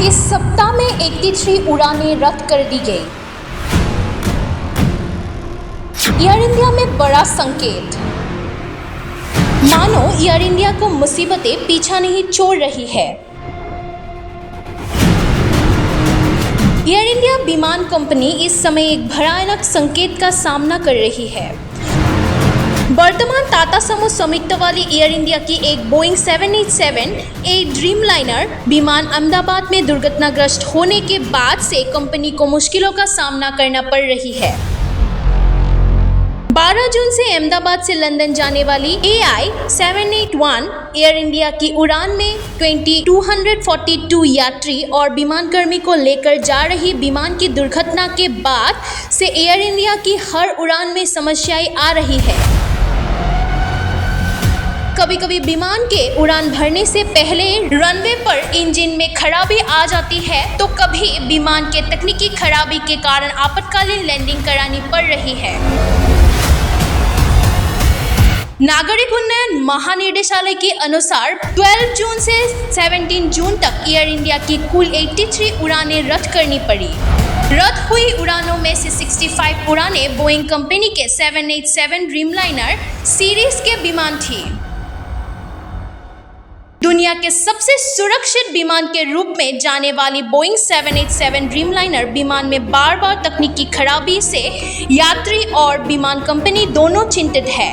इस सप्ताह में 83 उड़ानें रद्द कर दी गई। एयर इंडिया में बड़ा संकेत। मानो एयर इंडिया को मुसीबतें पीछा नहीं छोड़ रही है। एयर इंडिया विमान कंपनी इस समय एक भयानक संकेत का सामना कर रही है। वर्तमान टाटा समूह स्वामित्व वाली एयर इंडिया की एक बोइंग 787 ड्रीमलाइनर विमान अहमदाबाद में दुर्घटनाग्रस्त होने के बाद से कंपनी को मुश्किलों का सामना करना पड़ रही है। 12 जून से अहमदाबाद से लंदन जाने वाली AI-781 एयर इंडिया की उड़ान में 242 यात्री और विमानकर्मी को लेकर जा रही विमान की दुर्घटना के बाद से एयर इंडिया की हर उड़ान में समस्याएं आ रही है। कभी कभी विमान के उड़ान भरने से पहले रनवे पर इंजन में खराबी आ जाती है, तो कभी विमान के तकनीकी खराबी के कारण आपातकालीन लैंडिंग करानी पड़ रही है। नागरिक उन्नयन महानिदेशालय के अनुसार 12 जून से 17 जून तक एयर इंडिया की कुल 83 उड़ानें रद्द करनी पड़ी। रद्द हुई उड़ानों में से 65 उड़ानें बोइंग कंपनी के 787 ड्रीमलाइनर सीरीज के विमान थी। दुनिया के सबसे सुरक्षित विमान के रूप में जाने वाली बोइंग 787 ड्रीमलाइनर विमान में बार बार तकनीकी खराबी से यात्री और विमान कंपनी दोनों चिंतित है।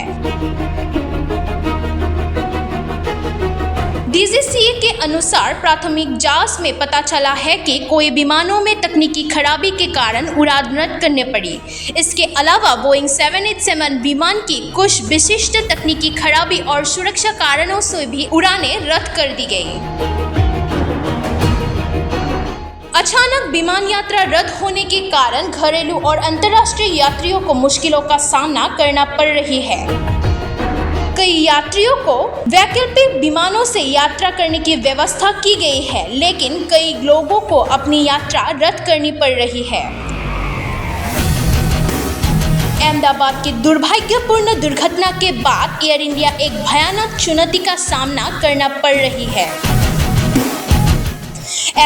DGCA के अनुसार प्राथमिक जांच में पता चला है कि कोई विमानों में तकनीकी खराबी के कारण उड़ान रद्द करने पड़ी। इसके अलावा बोइंग 787 विमान की कुछ विशिष्ट तकनीकी खराबी और सुरक्षा कारणों से भी उड़ानें रद्द कर दी गई। अचानक विमान यात्रा रद्द होने के कारण घरेलू और अंतर्राष्ट्रीय यात्रियों को मुश्किलों का सामना करना पड़ रही है। कई यात्रियों को वैकल्पिक विमानों से यात्रा करने की व्यवस्था की गई है, लेकिन कई लोगों को अपनी यात्रा रद्द करनी पड़ रही है। अहमदाबाद की दुर्भाग्यपूर्ण दुर्घटना के बाद एयर इंडिया एक भयानक चुनौती का सामना करना पड़ रही है।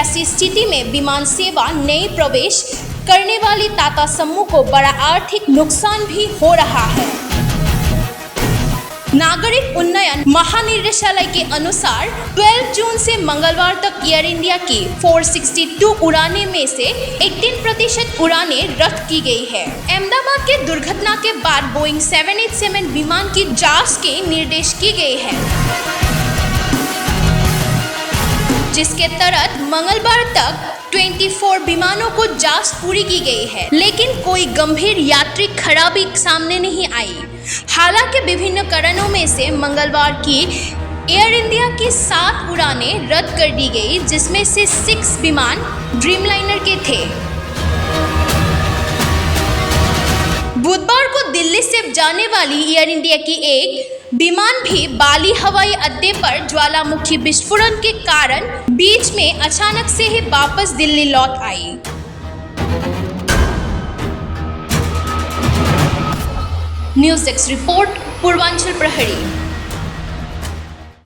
ऐसी स्थिति में विमान सेवा नई प्रवेश करने वाली टाटा समूह को बड़ा आर्थिक नुकसान भी हो रहा है। नागरिक उन्नयन महानिदेशालय के अनुसार 12 जून से मंगलवार तक एयर इंडिया की 462 उड़ानें में से 18% उड़ानें रद्द की गई है। अहमदाबाद के दुर्घटना के बाद बोइंग 787 विमान की जांच के निर्देश की गए हैं, जिसके तहत मंगलवार तक 24 विमानों को जांच पूरी की गई है, लेकिन कोई गंभीर यात्री खराबी सामने नहीं आई। हालांकि विभिन्न कारणों में से मंगलवार की एयर इंडिया की 7 उड़ानें रद्द कर दी गई, जिसमें से 6 विमान ड्रीमलाइनर के थे। बुधवार को दिल्ली से जाने वाली एयर इंडिया की एक विमान भी बाली हवाई अड्डे पर ज्वालामुखी विस्फोटन के कारण बीच में अचानक से ही वापस दिल्ली लौट आई। न्यूज़ डेस्क रिपोर्ट, पूर्वांचल प्रहरी।